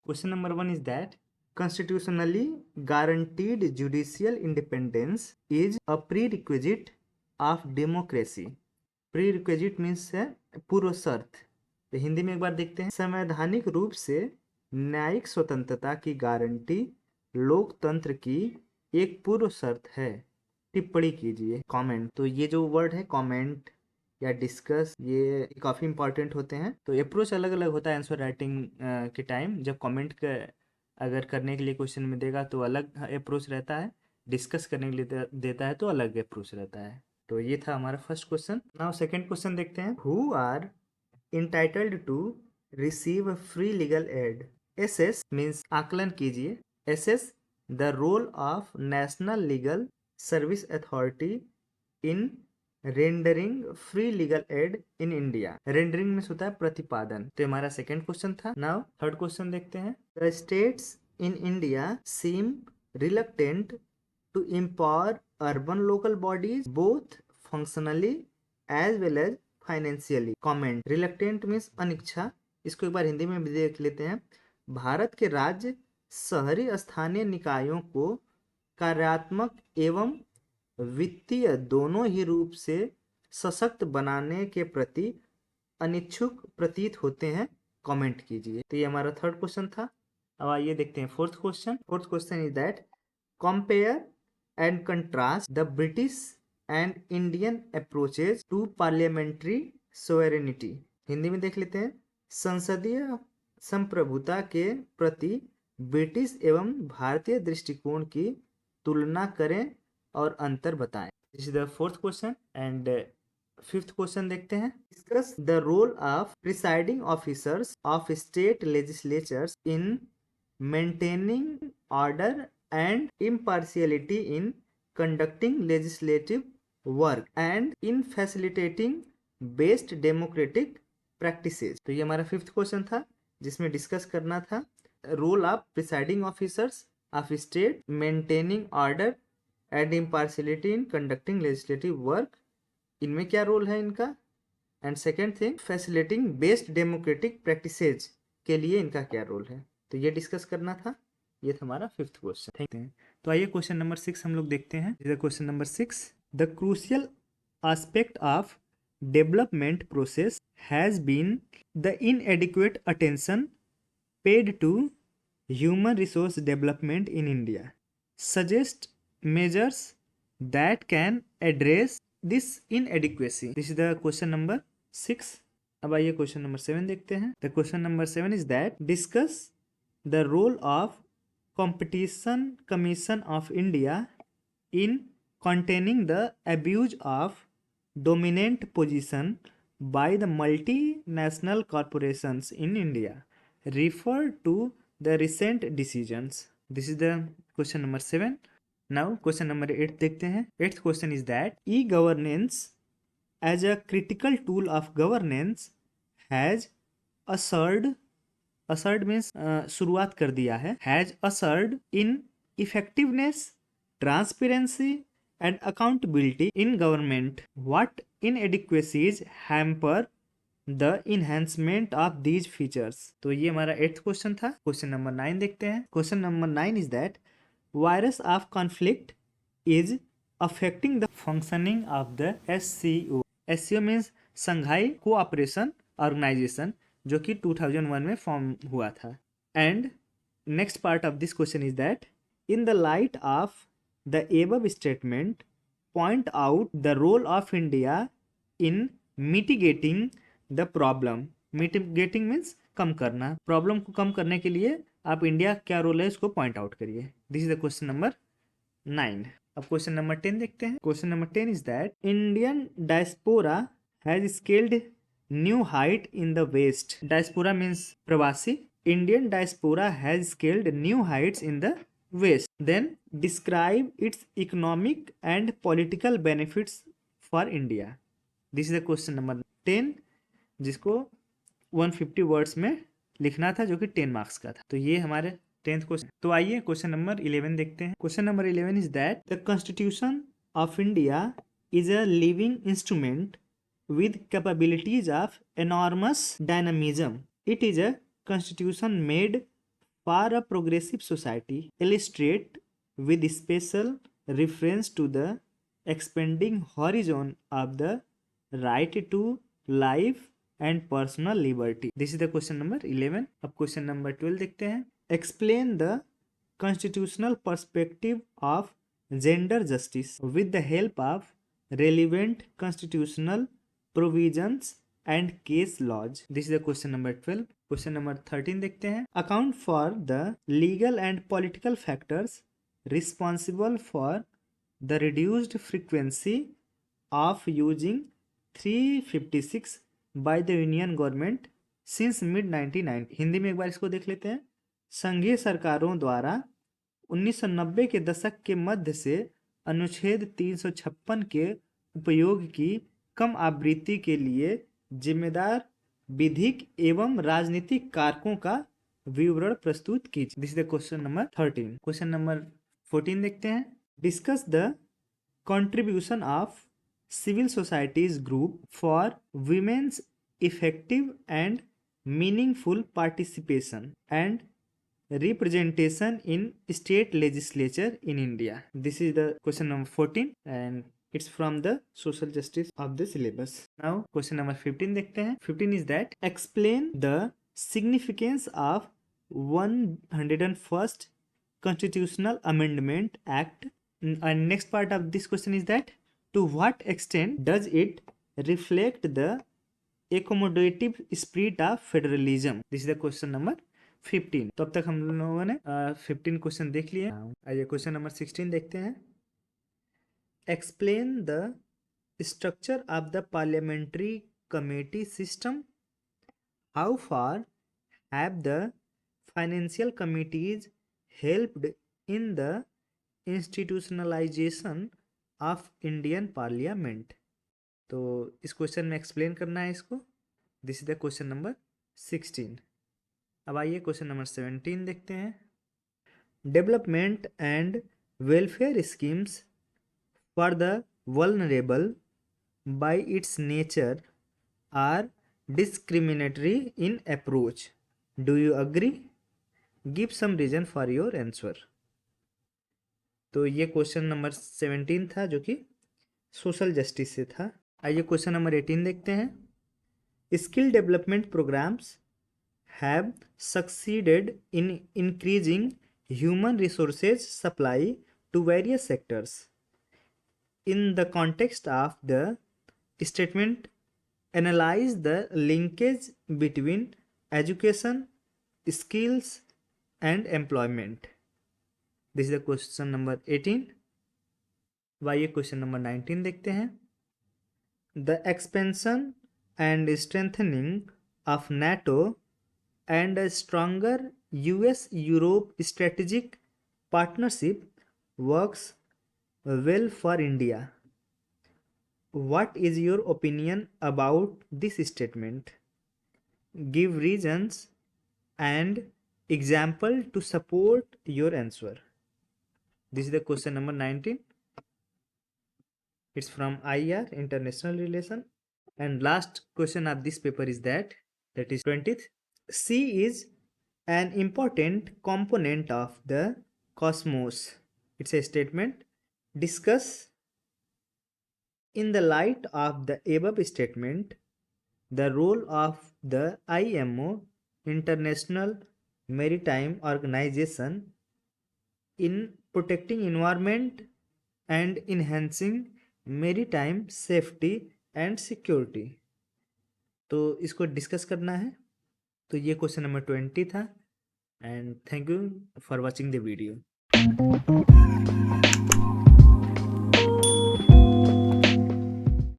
Question number 1 is that constitutionally guaranteed judicial independence is a prerequisite of democracy. Prerequisite means है पूर्व शर्त। तो हिंदी में एक बार देखते हैं। संवैधानिक रूप से न्यायिक स्वतंत्रता की गारंटी लोकतंत्र की एक पूर्व शर्त है। टिप्पणी कीजिए, कमेंट। तो ये जो वर्ड है कमेंट या डिस्कस, ये काफ़ी इंपॉर्टेंट होते हैं। तो अप्रोच अलग अलग होता है आंसर राइटिंग के टाइम। जब कमेंट अगर करने के लिए क्वेश्चन में देगा तो अलग अप्रोच रहता है, डिस्कस करने के लिए देता है तो अलग अप्रोच रहता है। तो ये था हमारा first question. Now second question देखते हैं। Who are entitled to receive free legal aid? Assess means आकलन कीजिए। Assess the role of national legal service authority in rendering free legal aid in India. Rendering में होता है प्रतिपादन। तो हमारा सेकंड क्वेश्चन था। नाउ थर्ड क्वेश्चन देखते हैं। The states in India seem reluctant to empower urban local bodies both functionally as well as financially. Comment. Reluctant means अनिच्छा। इसको एक बार हिंदी में भी देख लेते हैं। भारत के राज्य शहरी स्थानीय निकायों को कार्यात्मक एवं वित्तीय दोनों ही रूप से सशक्त बनाने के प्रति अनिच्छुक प्रतीत होते हैं। कमेंट कीजिए। तो ये हमारा थर्ड क्वेश्चन था। अब आइए देखते हैं fourth question. Fourth question is that compare and contrast the British and Indian approaches to parliamentary sovereignty. Hindi में देख लेते हैं। संसदीय संप्रभुता के प्रति ब्रिटिश एवं भारतीय दृष्टिकोण की तुलना करें और अंतर बताएं। This is the fourth question. And fifth question देखते हैं। Discuss the role of presiding officers of state legislatures in maintaining order and impartiality in conducting legislative work and in facilitating best democratic practices. तो ये हमारा fifth question था जिसमें discuss करना था role of presiding officers of state maintaining order and impartiality in conducting legislative work. इनमें क्या role है इनका। And second thing facilitating best democratic practices के लिए इनका क्या रोल है। तो ये डिस्कस करना था। ये था हमारा फिफ्थ क्वेश्चन। Thank you. तो आइए क्वेश्चन नंबर 6 हम लोग देखते हैं। Question number 6, the crucial aspect of development process has been the inadequate attention paid to human resource development in India. Suggest measures that can address this inadequacy. This is the question number 6। अब आइए question number 7 देखते हैं। The question number 7 is that discuss the role of Competition Commission of India in containing the abuse of dominant position by the multinational corporations in India. Refer to the recent decisions. This is the question number 7. Now question number 8 देखते हैं। 8th question is that e-governance as a critical tool of governance has assured means शुरुआत कर दिया है। Has assured in effectiveness transparency and accountability in government. What inadequacies hamper the enhancement of these features. तो ये हमारा 8th question था। Question number 9 देखते हैं। Question number 9 is that virus of conflict is affecting the functioning of the SCO। SCO means Shanghai cooperation organisation, जो कि 2001 में form हुआ था। And next part of this question is that in the light of the above statement point out the role of India in mitigating the problem. Mitigating means कम करना। Problem को कम करने के लिए आप इंडिया क्या रोल है इसको पॉइंट आउट करिए। This is the question number 9। अब क्वेश्चन नंबर 10 देखते हैं। Question number 10 is that Indian diaspora has scaled new height in the West. Diaspora means प्रवासी। Indian diaspora has scaled new heights in the West. Then describe its economic and political benefits for India. This is the question number 10 जिसको 150 words में लिखना था, जो कि 10 marks का था। तो ये हमारे 10th क्वेश्चन। तो आइए क्वेश्चन नंबर 11 देखते हैं। Question number 11 is that the constitution of India is a living instrument with capabilities of enormous dynamism. It is a constitution made for a progressive society illustrate with special reference to the expanding horizon of the right to life and personal liberty. This is the question number 11. अब question number 12 देखते हैं. Explain the constitutional perspective of gender justice with the help of relevant constitutional provisions and case laws. This is the question number 12. Question number 13 देखते हैं. Account for the legal and political factors responsible for the reduced frequency of using 356 by the Union government since mid 1990. Hindi में एक बार इसको देख लेते हैं. संघीय सरकारों द्वारा 1990 के दशक के मध्य से अनुच्छेद 356 के उपयोग की कम आवृत्ति के लिए जिम्मेदार विधिक एवं राजनीतिक कारकों का विवरण प्रस्तुत कीजिए. This is the question number 13. Question number 14 देखते हैं. Discuss the contribution of civil societies group for women's effective and meaningful participation and representation in state legislature in India. This is the question number 14 and it's from the social justice of the syllabus. Now question number 15 देखते हैं. 15 is that explain the significance of 101st Constitutional Amendment Act. And next part of this question is that to what extent does it reflect the accommodative spirit of federalism? This is the question number 15. तो अब तक हम लोगों ने 15 question देख लिए. आइए question number 16 देखते हैं. Explain the structure of the parliamentary committee system. How far have the financial committees helped in the institutionalization of Indian parliament. तो इस क्वेश्चन में एक्सप्लेन करना है इसको. This is the question number 16. अब आइए क्वेश्चन नंबर 17 देखते हैं. Development and welfare schemes for the vulnerable by its nature are discriminatory in approach. Do you agree? Give some reason for your answer. तो ये question number 17 था जो कि social justice से था. आइए क्वेश्चन नंबर 18 देखते हैं. Skill development programmes have succeeded in increasing human resources supply to various sectors. In the context of the statement analyse the linkage between education, skills and employment. This is the question number 18. वाइए question number 19 देखते हैं. The expansion and strengthening of NATO and a stronger US Europe strategic partnership works well for India. What is your opinion about this statement? Give reasons and example to support your answer. This is the question number 19. It's from IR, International Relation. And last question of this paper is that is 20th. Sea is an important component of the cosmos. It's a statement. Discuss in the light of the above statement the role of the IMO, International Maritime Organization, in protecting environment and enhancing maritime safety and security. तो इसको discuss करना है. तो ये question number 20 था. And thank you for watching the video.